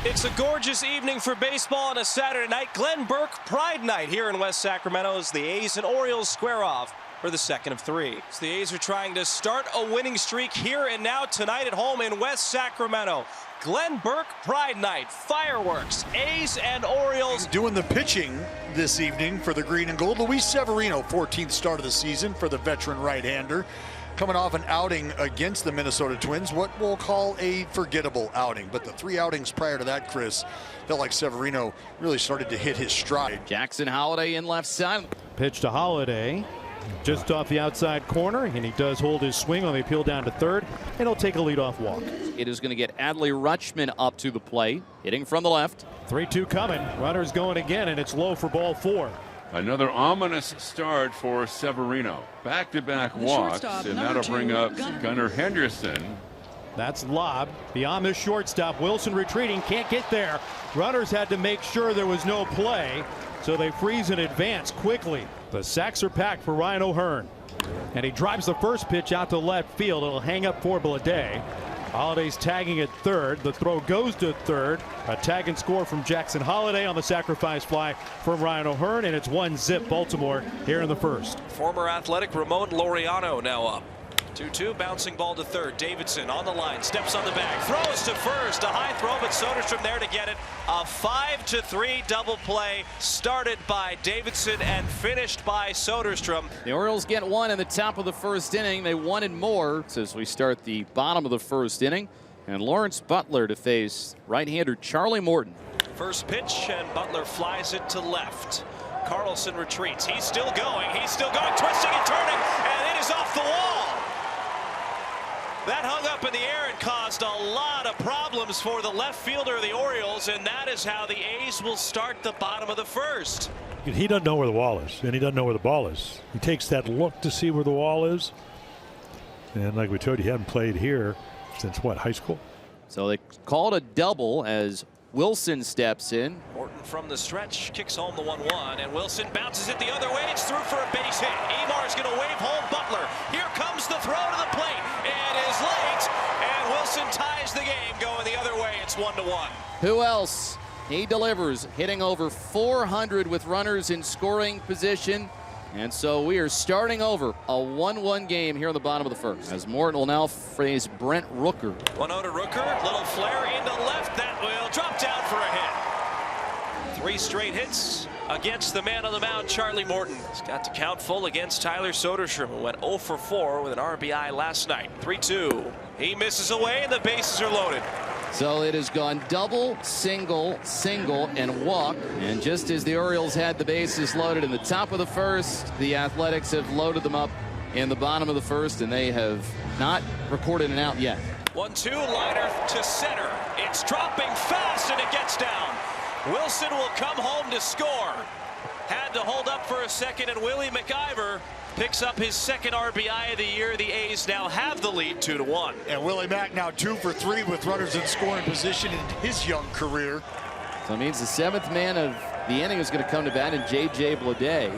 It's a gorgeous evening for baseball on a Saturday night. Glenn Burke Pride Night here in West Sacramento as the A's and Orioles square off for the second of three. So the A's are trying to start a winning streak here and now tonight at home in West Sacramento. Glenn Burke Pride Night, fireworks, A's and Orioles. Doing the pitching this evening for the green and gold, Luis Severino, 14th start of the season for the veteran right-hander. Coming off an outing against the Minnesota Twins, what we'll call a forgettable outing. But the three outings prior to that, Chris, felt like Severino really started to hit his stride. Jackson Holliday in left side. Pitch to Holliday, just off the outside corner, and he does hold his swing on the appeal down to third, and he'll take a leadoff walk. It is going to get Adley Rutschman up to the plate, hitting from the left. 3-2 coming. Runners going again, and it's low for ball four. Another ominous start for Severino. Back-to-back walks, and that'll bring up Gunnar Henderson. That's lob. Beyond the shortstop, Wilson retreating, can't get there. Runners had to make sure there was no play, so they freeze in advance quickly. The sacks are packed for Ryan O'Hearn. And he drives the first pitch out to left field. It'll hang up for Blade. Holliday's tagging at third. The throw goes to third. A tag and score from Jackson Holliday on the sacrifice fly from Ryan O'Hearn, and it's 1-0 Baltimore here in the first. Former Athletic Ramon Laureano now up. 2-2, bouncing ball to third. Davidson on the line, steps on the bag, throws to first. A high throw, but Soderstrom there to get it. A 5-3 double play started by Davidson and finished by Soderstrom. The Orioles get one in the top of the first inning. They wanted more as we start the bottom of the first inning. And Lawrence Butler to face right-hander Charlie Morton. First pitch, and Butler flies it to left. Carlson retreats. He's still going, twisting and turning, and it is off the wall. That hung up in the air and caused a lot of problems for the left fielder of the Orioles, and that is how the A's will start the bottom of the first. He doesn't know where the wall is, and he doesn't know where the ball is. He takes that look to see where the wall is. And like we told you, he hadn't played here since what, high school? So they called a double as Wilson steps in. Morton from the stretch kicks home the 1-1, and Wilson bounces it the other way. It's through for a base hit. Emar's going to wave home Butler. Here comes the throw to the plate. It is late, and Wilson ties the game going the other way. It's 1-1. Who else? He delivers, hitting over 400 with runners in scoring position. And so we are starting over a 1-1 game here in the bottom of the first, as Morton will now face Brent Rooker. 1-0 to Rooker, little flare into left, that will drop down for a hit. 3 straight hits against the man on the mound, Charlie Morton. He's got to count full against Tyler Soderstrom, who went 0 for 4 with an RBI last night. 3-2. He misses away, and the bases are loaded. So it has gone double, single, single, and walk. And just as the Orioles had the bases loaded in the top of the first, the Athletics have loaded them up in the bottom of the first, and they have not recorded an out yet. 1-2, liner to center. It's dropping fast, and it gets down. Wilson will come home to score. Had to hold up for a second, and Willie McIver picks up his second RBI of the year. The A's now have the lead 2-1. And Willie Mack now 2 for 3 with runners in scoring position in his young career. So it means the 7th man of the inning is going to come to bat, and J.J. Blade.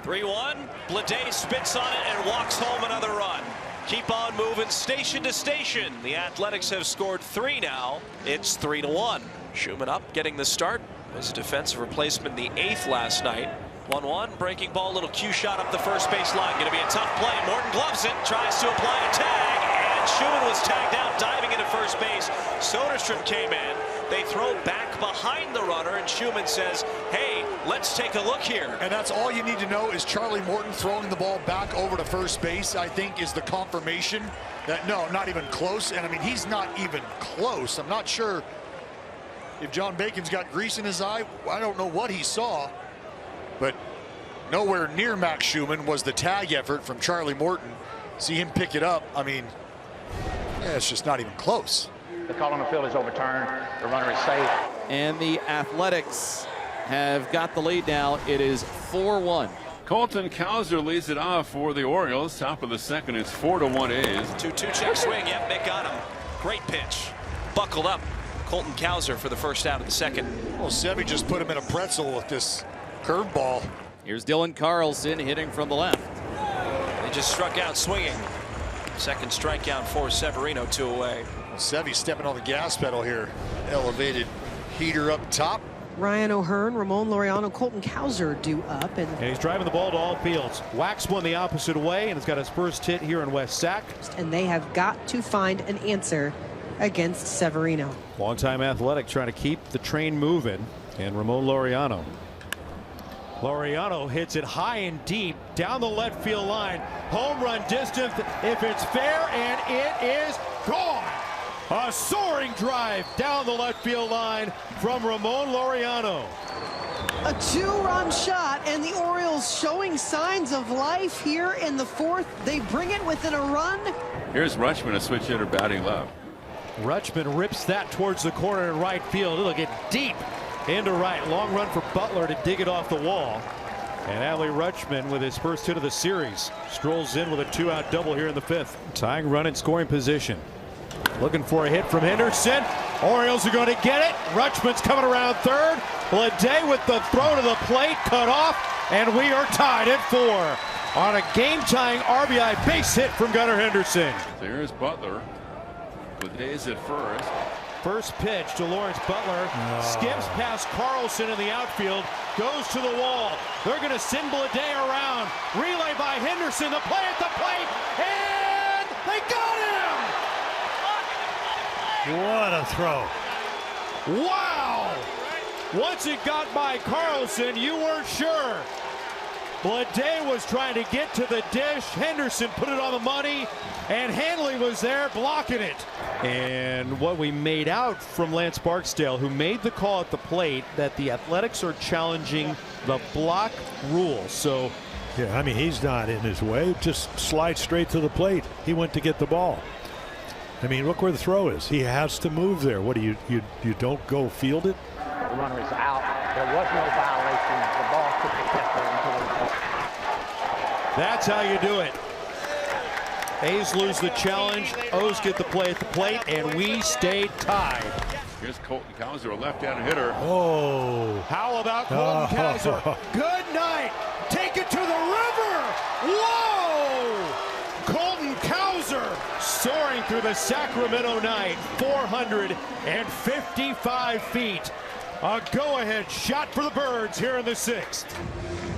3-1. Blade spits on it and walks home another run. Keep on moving station to station. The Athletics have scored 3 now. It's 3-1. Schumann up, getting the start. Was a defensive replacement the 8th last night. 1-1, breaking ball, little cue shot up the first base line. Going to be a tough play. Morton gloves it, tries to apply a tag, and Schumann was tagged out, diving into first base. Soderstrom came in. They throw back behind the runner, and Schumann says, hey, let's take a look here. And that's all you need to know is Charlie Morton throwing the ball back over to first base, I think, is the confirmation that, no, not even close. And, I mean, he's not even close. I'm not sure if John Bacon's got grease in his eye. I don't know what he saw. But nowhere near Max Schumann was the tag effort from Charlie Morton. See him pick it up. I mean, yeah, it's just not even close. The call on the field is overturned. The runner is safe. And the Athletics have got the lead now. It is 4-1. Colton Cowser leads it off for the Orioles. Top of the second, it's 4-1 A's. 2-2 check swing. Yep, Nick got him. Great pitch. Buckled up. Colton Cowser for the first out of the second. Well, Sevy just put him in a pretzel with this curveball. Here's Dylan Carlson hitting from the left. They just struck out swinging. Second strikeout for Severino, 2 away. Sevy stepping on the gas pedal here. Elevated heater up top. Ryan O'Hearn, Ramon Laureano, Colton Cowser due up. And he's driving the ball to all fields. Wax one the opposite way, and has got his first hit here in West Sac. And they have got to find an answer against Severino. Longtime Athletic trying to keep the train moving. And Ramon Laureano. Laureano hits it high and deep down the left field line. Home run distance if it's fair, and it is gone. A soaring drive down the left field line from Ramon Laureano. A 2-run shot, and the Orioles showing signs of life here in the fourth. They bring it within a run. Here's Rutschman, a switch hitter batting left. Rutschman rips that towards the corner in right field. It'll get deep into right. Long run for Butler to dig it off the wall. And Adley Rutschman with his first hit of the series strolls in with a 2-out double here in the fifth. Tying run in scoring position. Looking for a hit from Henderson. Orioles are going to get it. Rutschman's coming around third. Bleday with the throw to the plate, cut off, and we are tied at 4 on a game-tying RBI base hit from Gunnar Henderson. There's Butler. Bleday's at first. First pitch to Lawrence Butler. Skips past Carlson in the outfield. Goes to the wall. They're going to send Bleday around. Relay by Henderson. The play at the plate. And they got him! What a throw. Wow! Once it got by Carlson, you weren't sure. Bleday was trying to get to the dish. Henderson put it on the money, and Hanley was there blocking it. And what we made out from Lance Barksdale, who made the call at the plate, that the Athletics are challenging the block rule. So, yeah, I mean, he's not in his way. Just slide straight to the plate. He went to get the ball. I mean, look where the throw is. He has to move there. What do you don't go field it? The runner is out. There was no violation. The ball took the catcher into the ball. That's how you do it. A's lose the challenge. O's get the play at the plate, and we stay tied. Here's Colton Cowser, a left-handed hitter. Oh. How about Colton Cowser? Good night. Take it to the river. Whoa! Colton Cowser soaring through the Sacramento night. 455 feet. A go-ahead shot for the Birds here in the sixth.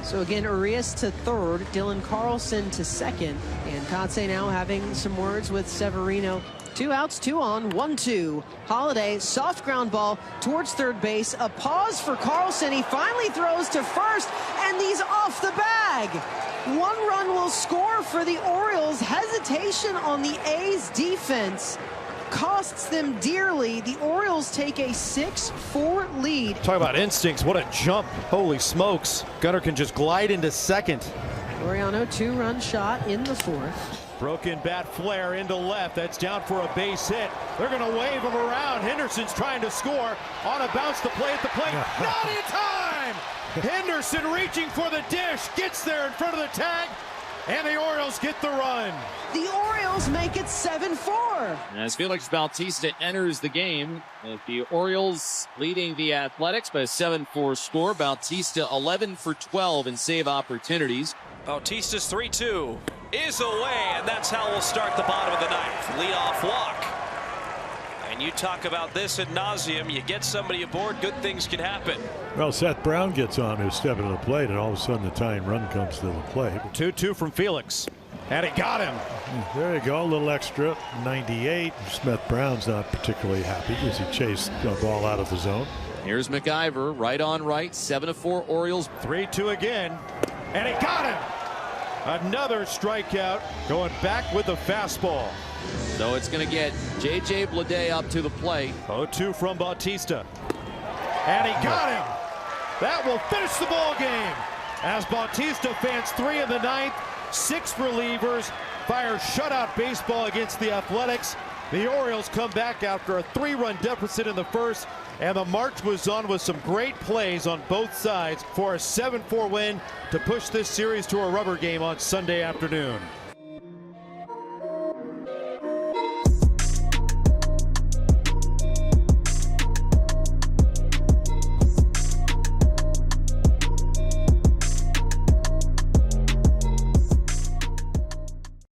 So again, Urias to third, Dylan Carlson to second, and Kotsay now having some words with Severino. 2 outs, 2 on, 1-2. Holiday, soft ground ball towards third base. A pause for Carlson. He finally throws to first, and he's off the bag. 1 run will score for the Orioles. Hesitation on the A's defense costs them dearly. The Orioles take a 6-4 lead. Talk about instincts. What a jump. Holy smokes. Gunnar can just glide into second. Laureano, 2-run shot in the fourth. Broken bat flare into left. That's down for a base hit. They're going to wave him around. Henderson's trying to score. On a bounce to play at the plate. Not in time! Henderson reaching for the dish. Gets there in front of the tag. And the Orioles get the run. The Orioles make it 7-4. As Felix Bautista enters the game, the Orioles leading the Athletics by a 7-4 score. Bautista 11 for 12 in save opportunities. Bautista's 3-2 is away, and that's how we'll start the bottom of the ninth. Leadoff walk. And you talk about this ad nauseum. You get somebody aboard, good things can happen. Well, Seth Brown gets on who's stepping to the plate, and all of a sudden the tying run comes to the plate. 2-2 from Felix. And he got him. There you go, a little extra. 98. Seth Brown's not particularly happy as he chased the ball out of the zone. Here's McIver, right on right, 7-4 Orioles. 3-2 again. And he got him. Another strikeout, going back with the fastball. So it's going to get J.J. Bleday up to the plate. 0-2 from Bautista. And he got him. That will finish the ball game. As Bautista fans 3 in the ninth, 6 relievers, fire shutout baseball against the Athletics. The Orioles come back after a 3-run deficit in the first, and the march was on with some great plays on both sides for a 7-4 win to push this series to a rubber game on Sunday afternoon.